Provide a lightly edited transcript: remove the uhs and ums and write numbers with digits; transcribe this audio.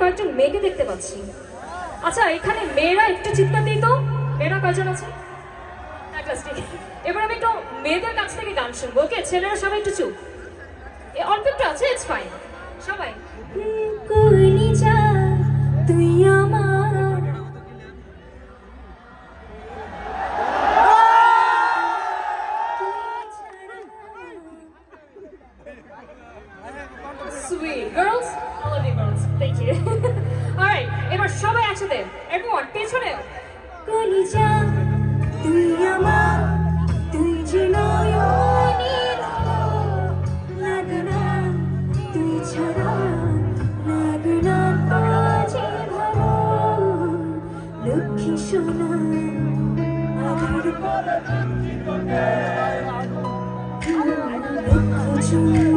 কয়েকজন মেয়েকে দেখতে পাচ্ছি। আচ্ছা এখানে মেয়েরা একটু চিৎকার দিই তো, মেয়েরা কয়জন আছে? এবার আমি একটু মেয়েদের কাছ থেকে গান শুনবো। ওকে ছেলেরা সবাই একটু চুপ, অল্প একটু আছে, ইটস ফাইন। সবাই কলিজা তুই আমার, sweet girls, I love you girls, thank you. Alright, এবার সবাই একসাথে, everyone পেছনে। কলিজা তুই আমার, তুই যে নয়নের লাগে না, তুই ছাড়া লাগে না বাজে ভালো, লক্ষ্মী সোনা আধার লক্ষ্মী